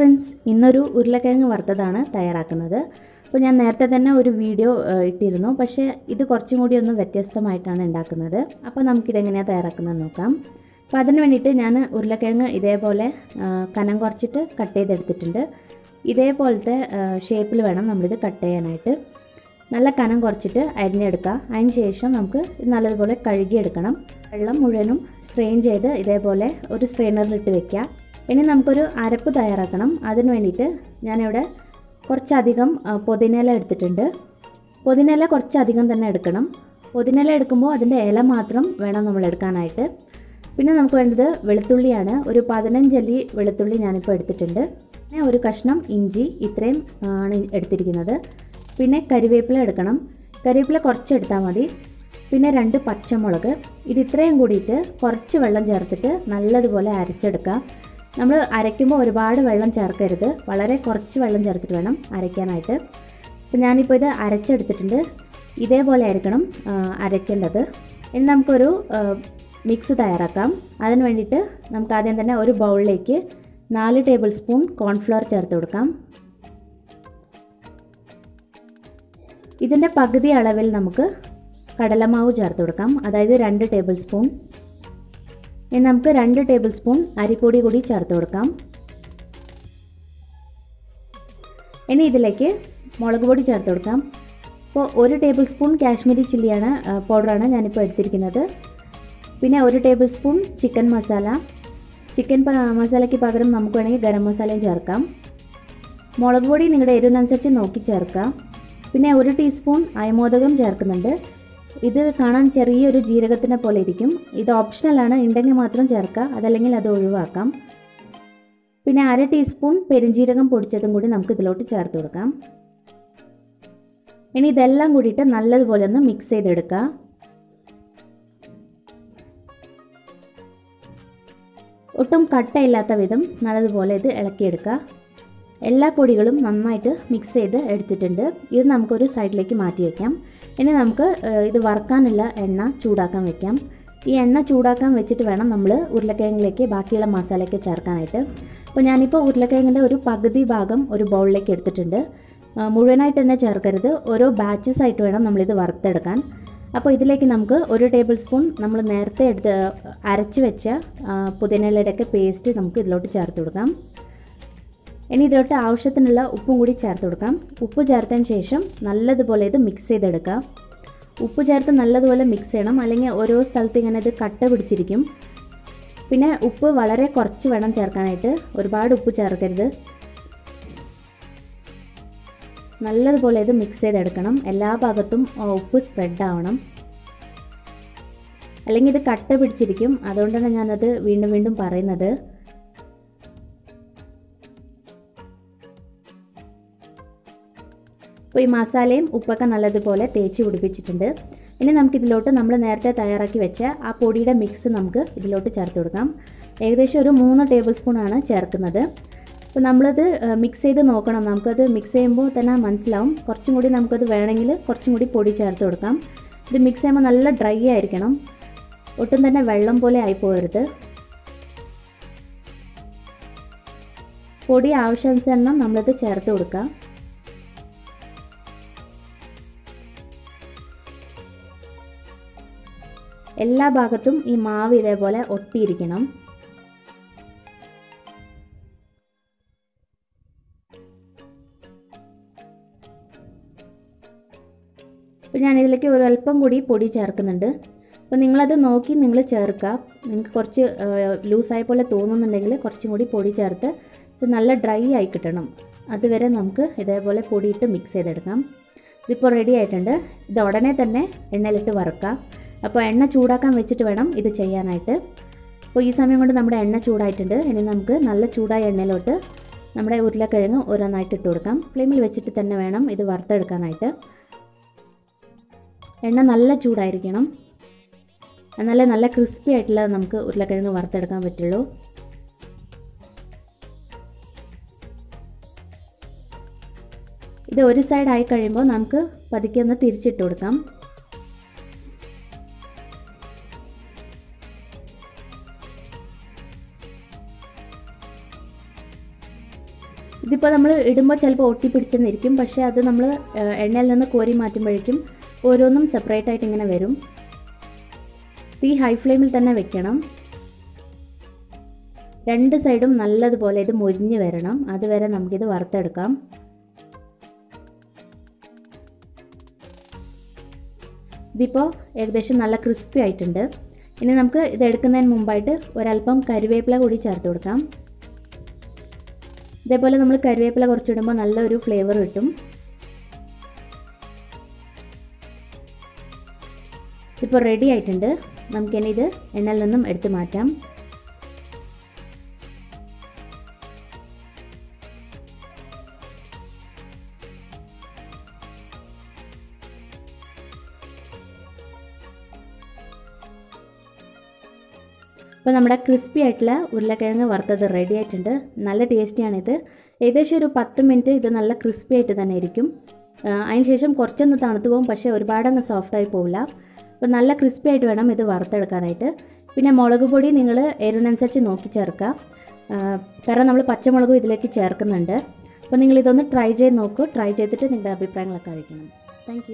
Friends, ഇന്നൊരു ഉരുളക്കിഴങ്ങ് വറുത്തതാണ് തയ്യാറാക്കുന്നത്. അപ്പോൾ ഞാൻ നേരത്തെ തന്നെ ഒരു വീഡിയോ ഇട്ടിരുന്നു, പക്ഷേ ഇത് കുറച്ചും കൂടി ഒന്ന് വ്യത്യസ്തമായിട്ടാണ് ഉണ്ടാക്കുന്നത്. അപ്പോൾ നമുക്കിതെങ്ങനെയാണ് തയ്യാറാക്കുന്നതെന്ന് നോക്കാം. അപ്പോൾ അതിന് വേണ്ടിയിട്ട് ഞാൻ ഉരുളക്കിഴങ്ങ് ഇതേപോലെ കനം കുറച്ചിട്ട് കട്ട് ചെയ്തെടുത്തിട്ടുണ്ട്. ഇതേപോലത്തെ ഷേപ്പിൽ വേണം നമ്മളിത് കട്ട് ചെയ്യാനായിട്ട്. നല്ല കനം കുറച്ചിട്ട് അരിഞ്ഞെടുക്കുക. അതിന് ശേഷം നമുക്ക് നല്ലതുപോലെ കഴുകിയെടുക്കണം. വെള്ളം മുഴുവനും സ്ട്രെയിൻ ചെയ്ത് ഇതേപോലെ ഒരു സ്ട്രെയിനറിലിട്ട് വെക്കുക. ഇനി നമുക്കൊരു അരപ്പ് തയ്യാറാക്കണം. അതിന് വേണ്ടിയിട്ട് ഞാനിവിടെ കുറച്ചധികം പുതിനയില എടുത്തിട്ടുണ്ട്. പുതിനയില കുറച്ചധികം തന്നെ എടുക്കണം. പുതിനയില എടുക്കുമ്പോൾ അതിൻ്റെ ഇല മാത്രം വേണം നമ്മൾ എടുക്കാനായിട്ട്. പിന്നെ നമുക്ക് വേണ്ടത് വെളുത്തുള്ളിയാണ്. ഒരു 15 അല്ലി വെളുത്തുള്ളി ഞാനിപ്പോൾ എടുത്തിട്ടുണ്ട്. പിന്നെ ഒരു കഷ്ണം ഇഞ്ചി, ഇത്രയും ആണ് എടുത്തിരിക്കുന്നത്. പിന്നെ കരിവേപ്പില എടുക്കണം. കരിവേപ്പില കുറച്ചെടുത്താൽ മതി. പിന്നെ 2 പച്ചമുളക്. ഇത് ഇത്രയും കൂടിയിട്ട് കുറച്ച് വെള്ളം ചേർത്തിട്ട് നല്ലതുപോലെ അരച്ചെടുക്കുക. നമ്മൾ അരയ്ക്കുമ്പോൾ ഒരുപാട് വെള്ളം ചേർക്കരുത്, വളരെ കുറച്ച് വെള്ളം ചേർത്തിട്ട് വേണം അരയ്ക്കാനായിട്ട്. അപ്പോൾ ഞാനിപ്പോൾ ഇത് അരച്ചെടുത്തിട്ടുണ്ട്. ഇതേപോലെ ആയിരിക്കണം അരയ്ക്കേണ്ടത്. ഇനി നമുക്കൊരു മിക്സ് തയ്യാറാക്കാം. അതിന് വേണ്ടിയിട്ട് നമുക്ക് ആദ്യം തന്നെ ഒരു ബൗളിലേക്ക് 4 ടേബിൾ സ്പൂൺ കോൺഫ്ലവർ ചേർത്ത് കൊടുക്കാം. ഇതിൻ്റെ പകുതി അളവിൽ നമുക്ക് കടലമാവ് ചേർത്ത് കൊടുക്കാം, അതായത് 2 ടേബിൾ സ്പൂൺ. ഇനി നമുക്ക് 2 ടേബിൾ സ്പൂൺ അരിപ്പൊടി കൂടി ചേർത്ത് കൊടുക്കാം. ഇനി ഇതിലേക്ക് മുളക് പൊടി ചേർത്ത് കൊടുക്കാം. അപ്പോൾ 1 ടേബിൾ സ്പൂൺ കാശ്മീരി ചില്ലിയാണ് പൗഡറാണ് ഞാനിപ്പോൾ എടുത്തിരിക്കുന്നത്. പിന്നെ 1 tablespoon chicken masala. Chicken മസാലയ്ക്ക് പകരം നമുക്ക് വേണമെങ്കിൽ ഗരം മസാലയും ചേർക്കാം. മുളക് പൊടി നിങ്ങളുടെ എരിവിനനുസരിച്ച് നോക്കി ചേർക്കാം. പിന്നെ 1 ടീസ്പൂൺ അയമോദകം ചേർക്കുന്നുണ്ട്. ഇത് കാണാൻ ചെറിയൊരു ജീരകത്തിനെ പോലെ ഇരിക്കും. ഇത് ഓപ്ഷണലാണ്, ഉണ്ടെങ്കിൽ മാത്രം ചേർക്കുക, അതല്ലെങ്കിൽ അത് ഒഴിവാക്കാം. പിന്നെ 1/2 ടീസ്പൂൺ പെരുംജീരകം പൊടിച്ചതും കൂടി നമുക്ക് ഇതിലോട്ട് ചേർത്ത് കൊടുക്കാം. ഇനി ഇതെല്ലാം കൂടിയിട്ട് നല്ലതുപോലെ ഒന്ന് മിക്സ് ചെയ്തെടുക്കുക. ഒട്ടും കട്ടയില്ലാത്ത വിധം നല്ലതുപോലെ ഇത് ഇളക്കിയെടുക്കുക. എല്ലാ പൊടികളും നന്നായിട്ട് മിക്സ് ചെയ്ത് എടുത്തിട്ടുണ്ട്. ഇത് നമുക്കൊരു സൈഡിലേക്ക് മാറ്റി വയ്ക്കാം. ഇനി നമുക്ക് ഇത് വറുക്കാനുള്ള എണ്ണ ചൂടാക്കാൻ വയ്ക്കാം. ഈ എണ്ണ ചൂടാക്കാൻ വെച്ചിട്ട് വേണം നമ്മൾ ഉരുളക്കിഴങ്ങിലേക്ക് ബാക്കിയുള്ള മസാലയൊക്കെ ചേർക്കാനായിട്ട്. അപ്പോൾ ഞാനിപ്പോൾ ഉരുളക്കിഴങ്ങിൻ്റെ ഒരു പകുതി ഭാഗം ഒരു ബൗളിലേക്ക് എടുത്തിട്ടുണ്ട്. മുഴുവനായിട്ട് തന്നെ ചേർക്കരുത്, ഓരോ ബാച്ചസ് ആയിട്ട് വേണം നമ്മളിത് വറുത്തെടുക്കാൻ. അപ്പോൾ ഇതിലേക്ക് നമുക്ക് 1 ടേബിൾ സ്പൂൺ നമ്മൾ നേരത്തെ അരച്ച് വെച്ച പുതിനയിലയുടെയൊക്കെ പേസ്റ്റ് നമുക്ക് ഇതിലോട്ട് ചേർത്ത് കൊടുക്കാം. ഇനി ഇതിലോട്ട് ആവശ്യത്തിനുള്ള ഉപ്പും കൂടി ചേർത്ത് കൊടുക്കാം. ഉപ്പ് ചേർത്തതിന് ശേഷം നല്ലതുപോലെ ഇത് മിക്സ് ചെയ്തെടുക്കാം. ഉപ്പ് ചേർത്ത് നല്ലതുപോലെ മിക്സ് ചെയ്യണം, അല്ലെങ്കിൽ ഓരോ സ്ഥലത്ത് ഇങ്ങനെ ഇത് കട്ട പിടിച്ചിരിക്കും. പിന്നെ ഉപ്പ് വളരെ കുറച്ച് വേണം ചേർക്കാനായിട്ട്, ഒരുപാട് ഉപ്പ് ചേർക്കരുത്. നല്ലതുപോലെ ഇത് മിക്സ് ചെയ്തെടുക്കണം. എല്ലാ ഭാഗത്തും ഉപ്പ് സ്പ്രെഡ് ആവണം, അല്ലെങ്കിൽ ഇത് കട്ട പിടിച്ചിരിക്കും. അതുകൊണ്ടാണ് ഞാനത് വീണ്ടും വീണ്ടും പറയുന്നത്. അപ്പോൾ ഈ മസാലയും ഉപ്പൊക്കെ നല്ലതുപോലെ തേച്ച് പിടിപ്പിച്ചിട്ടുണ്ട്. ഇനി നമുക്കിതിലോട്ട് നമ്മൾ നേരത്തെ തയ്യാറാക്കി വെച്ച ആ പൊടിയുടെ മിക്സ് നമുക്ക് ഇതിലോട്ട് ചേർത്ത് കൊടുക്കാം. ഏകദേശം ഒരു 3 ടേബിൾ സ്പൂണാണ് ചേർക്കുന്നത്. അപ്പോൾ നമ്മളത് മിക്സ് ചെയ്ത് നോക്കണം. നമുക്കത് മിക്സ് ചെയ്യുമ്പോൾ തന്നെ മനസ്സിലാവും. കുറച്ചും കൂടി നമുക്കത് വേണമെങ്കിൽ കുറച്ചും കൂടി പൊടി ചേർത്ത് കൊടുക്കാം. ഇത് മിക്സ് ചെയ്യുമ്പോൾ നല്ല ഡ്രൈ ആയിരിക്കണം, ഒട്ടും തന്നെ വെള്ളം പോലെ ആയിപ്പോകരുത്. പൊടി ആവശ്യാനുസരണം നമ്മളത് ചേർത്ത് കൊടുക്കാം. എല്ലാ ഭാഗത്തും ഈ മാവ് ഇതേപോലെ ഒട്ടിയിരിക്കണം. അപ്പോൾ ഞാനിതിലേക്ക് ഒരല്പം കൂടി പൊടി ചേർക്കുന്നുണ്ട്. അപ്പോൾ നിങ്ങളത് നോക്കി നിങ്ങൾ ചേർക്കുക. നിങ്ങൾക്ക് കുറച്ച് ലൂസായ പോലെ തോന്നുന്നുണ്ടെങ്കിൽ കുറച്ചും കൂടി പൊടി ചേർത്ത് ഇത് നല്ല ഡ്രൈ ആയി കിട്ടണം. അതുവരെ നമുക്ക് ഇതേപോലെ പൊടിയിട്ട് മിക്സ് ചെയ്തെടുക്കാം. ഇതിപ്പോൾ റെഡി ആയിട്ടുണ്ട്. ഇത് ഉടനെ തന്നെ എണ്ണയിലിട്ട് വറുക്കാം. അപ്പോൾ എണ്ണ ചൂടാക്കാൻ വെച്ചിട്ട് വേണം ഇത് ചെയ്യാനായിട്ട്. അപ്പോൾ ഈ സമയം കൊണ്ട് നമ്മുടെ എണ്ണ ചൂടായിട്ടുണ്ട്. ഇനി നമുക്ക് നല്ല ചൂടായ എണ്ണയിലോട്ട് നമ്മുടെ ഉരുളക്കിഴങ്ങ് ഓരോന്നായിട്ട് ഇട്ട് കൊടുക്കാം. ഫ്ലെയിമിൽ വെച്ചിട്ട് തന്നെ വേണം ഇത് വറുത്തെടുക്കാനായിട്ട്. എണ്ണ നല്ല ചൂടായിരിക്കണം, എന്നാലേ നല്ല ക്രിസ്പി ആയിട്ടുള്ള നമുക്ക് ഉരുളക്കിഴങ്ങ് വറുത്തെടുക്കാൻ പറ്റുള്ളൂ. ഇത് ഒരു സൈഡ് ആയി കഴിയുമ്പോൾ നമുക്ക് പതുക്കെ ഒന്ന് തിരിച്ചിട്ട് കൊടുക്കാം. ഇതിപ്പോൾ നമ്മൾ ഇടുമ്പോൾ ചിലപ്പോൾ ഒട്ടിപ്പിടിച്ചെന്നിരിക്കും, പക്ഷേ അത് നമ്മൾ എണ്ണയിൽ നിന്ന് കോരി മാറ്റുമ്പോഴേക്കും ഓരോന്നും സെപ്പറേറ്റ് ആയിട്ട് ഇങ്ങനെ വരും. തീ ഹൈ ഫ്ലെയിമിൽ തന്നെ വെക്കണം. 2 സൈഡും നല്ലതുപോലെ ഇത് മൊരിഞ്ഞ് വരണം. അതുവരെ നമുക്കിത് വറുത്തെടുക്കാം. ഇതിപ്പോൾ ഏകദേശം നല്ല ക്രിസ്പി ആയിട്ടുണ്ട്. ഇനി നമുക്ക് ഇത് എടുക്കുന്നതിന് മുമ്പായിട്ട് ഒരല്പം കരിവേപ്പില കൂടി ചേർത്ത് കൊടുക്കാം. ഇതേപോലെ നമ്മൾ കരിവേപ്പില കുറച്ചിടുമ്പോൾ നല്ലൊരു ഫ്ലേവർ കിട്ടും. ഇപ്പോൾ റെഡി ആയിട്ടുണ്ട്. നമുക്കിനി ഇത് എണ്ണയിൽ നിന്നും എടുത്ത് മാറ്റാം. അപ്പോൾ നമ്മുടെ ക്രിസ്പി ആയിട്ടുള്ള ഉരുളക്കിഴങ്ങ് വറുത്തത് റെഡി ആയിട്ടുണ്ട്. നല്ല ടേസ്റ്റിയാണിത്. ഏകദേശം ഒരു 10 മിനിറ്റ് ഇത് നല്ല ക്രിസ്പി ആയിട്ട് തന്നെ ഇരിക്കും. അതിന് ശേഷം കുറച്ചൊന്ന് തണുത്ത് പോകും, പക്ഷേ ഒരുപാടങ്ങ് സോഫ്റ്റായി പോവില്ല. അപ്പോൾ നല്ല ക്രിസ്പി ആയിട്ട് വേണം ഇത് വറുത്തെടുക്കാനായിട്ട്. പിന്നെ മുളക് പൊടി നിങ്ങൾ എരിവിനനുസരിച്ച് നോക്കി ചേർക്കുക. കാരണം നമ്മൾ പച്ചമുളകും ഇതിലേക്ക് ചേർക്കുന്നുണ്ട്. അപ്പോൾ നിങ്ങളിതൊന്ന് ട്രൈ ചെയ്ത് നോക്കൂ. ട്രൈ ചെയ്തിട്ട് നിങ്ങളുടെ അഭിപ്രായങ്ങളൊക്കെ അറിയിക്കണം. താങ്ക്